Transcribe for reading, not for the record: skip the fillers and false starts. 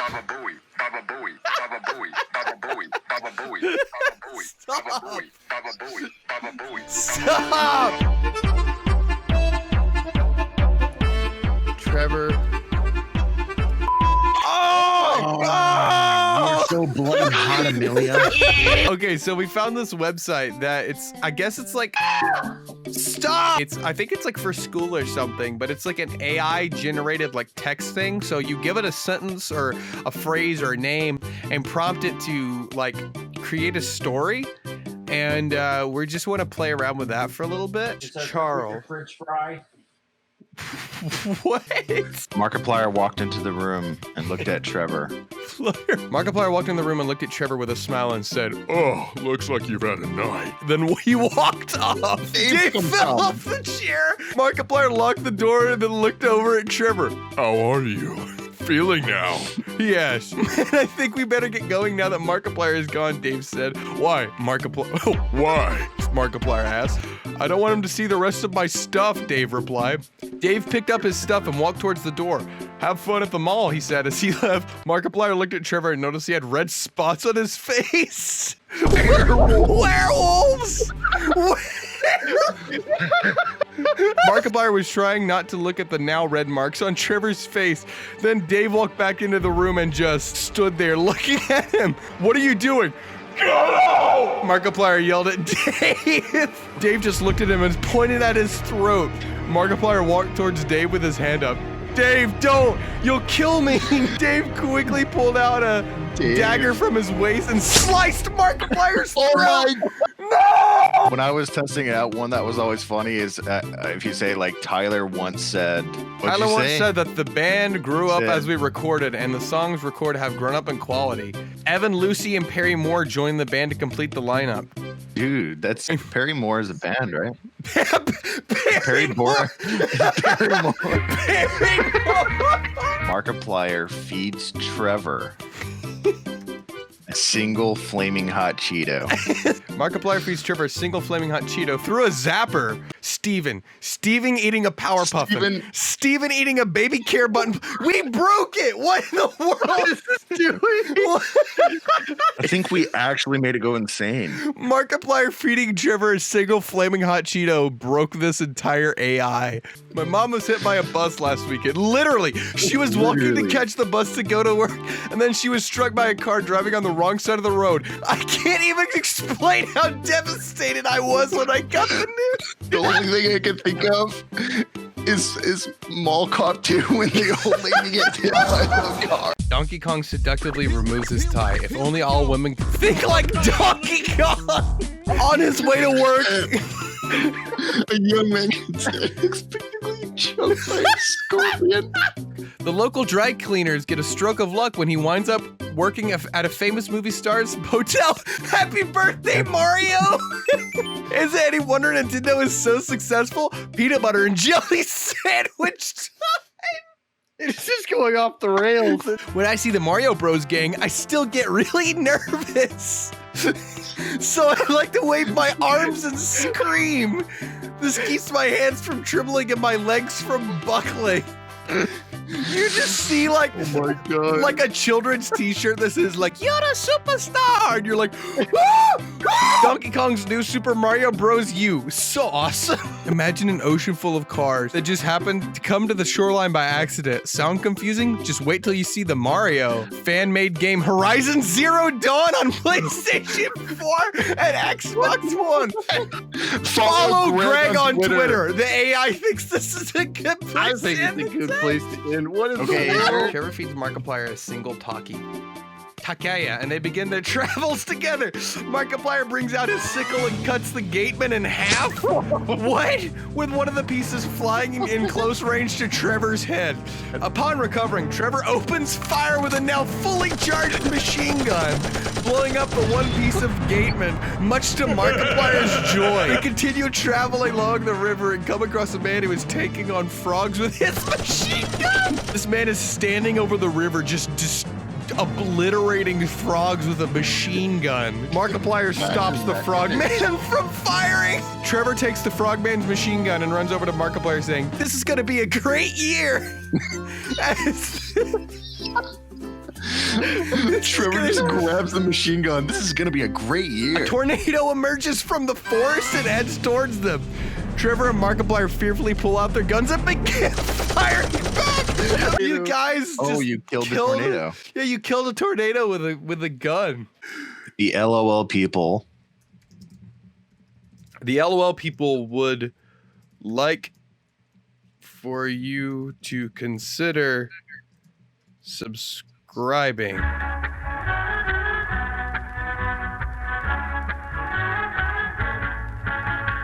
Baba Booey, Baba Booey, Baba Booey, Baba Booey, Baba Booey, Baba Booey, Baba Booey, Baba Booey, Baba Booey. Stop! Trevor. You're so blood hot, Amelia. Okay, so we found this website that I guess it's like, stop! I think it's like for school or something, but it's like an AI generated like text thing. So you give it a sentence or a phrase or a name and prompt it to like create a story. And we just want to play around with that for a little bit. Charles. French fry. What? Markiplier walked into the room and looked at Trevor. Markiplier walked in the room and looked at Trevor with a smile and said, "Oh, looks like you've had a night." Then he walked off. Dave fell off the chair. Markiplier locked the door and then looked over at Trevor. "How are you feeling now?" he asked. "I think we better get going now that Markiplier is gone," Dave said. "Why?" Markiplier. "Why?" Markiplier asked. "I don't want him to see the rest of my stuff," Dave replied. Dave picked up his stuff and walked towards the door. "Have fun at the mall," he said as he left. Markiplier looked at Trevor and noticed he had red spots on his face. Werewolves! Markiplier was trying not to look at the now red marks on Trevor's face. Then Dave walked back into the room and just stood there looking at him. "What are you doing?" "Get out!" Markiplier yelled at Dave. Dave just looked at him and pointed at his throat. Markiplier walked towards Dave with his hand up. "Dave, don't! You'll kill me!" Dave quickly pulled out a dagger from his waist and sliced Markiplier's throat. No! When I was testing it out, one that was always funny is if you say like Tyler once said. Tyler once said that the band grew up as we recorded, and the songs recorded have grown up in quality. Evan, Lucy, and Perry Moore joined the band to complete the lineup. Dude, that's Perry Moore is a band, right? Perry Moore. Perry Moore. Perry Moore. Markiplier feeds Trevor a single flaming hot Cheeto. Markiplier feeds Trevor a single flaming hot Cheeto through a zapper. Steven eating a Powerpuff. Steven eating a baby care button. We broke it. What in the world is this doing? I think we actually made it go insane. Markiplier feeding Trevor a single flaming hot Cheeto broke this entire AI. My mom was hit by a bus last weekend. Literally, she was walking to catch the bus to go to work, and then she was struck by a car driving on the wrong side of the road. I can't even explain how devastated I was when I got the news. The only thing I can think of is Mall Cop 2 when the old lady gets hit by the car. Donkey Kong seductively removes his tie. If only all women could think like Donkey Kong. On his way to work. A young man gets inexplicably choked by a scorpion. The local dry cleaners get a stroke of luck when he winds up working at a famous movie star's hotel. Happy birthday, Mario! Is it any wonder Nintendo is so successful? Peanut butter and jelly sandwich time! It's just going off the rails. When I see the Mario Bros gang, I still get really nervous. So I like to wave my arms and scream. This keeps my hands from trembling and my legs from buckling. You just see like, Oh my God. like a children's t-shirt that says like, "You're a superstar," and you're like, Donkey Kong's new Super Mario Bros. U. So awesome. Imagine an ocean full of cars that just happened to come to the shoreline by accident. Sound confusing? Just wait till you see the Mario fan-made game Horizon Zero Dawn on PlayStation 4 and Xbox One. Follow Greg on Twitter. The AI thinks this is a good place. I think it's a good place to end. What is Okay, the world? Trevor feeds Markiplier a single Takaya, and they begin their travels together. Markiplier brings out his sickle and cuts the gateman in half. What? With one of the pieces flying in close range to Trevor's head. Upon recovering, Trevor opens fire with a now fully charged machine gun, blowing up the one piece of gateman, much to Markiplier's joy. They continue traveling along the river and come across a man who is taking on frogs with his machine gun. This man is standing over the river, just obliterating frogs with a machine gun. Markiplier stops the frogman from firing. Trevor takes the frogman's machine gun and runs over to Markiplier saying, "This is gonna be a great year." Trevor just grabs the machine gun. This is gonna be a great year. A tornado emerges from the forest and heads towards them. Trevor and Markiplier fearfully pull out their guns and begin firing back. You guys just you killed the tornado. Yeah, you killed a tornado with a gun. The LOL people. The LOL people would like for you to consider subscribing.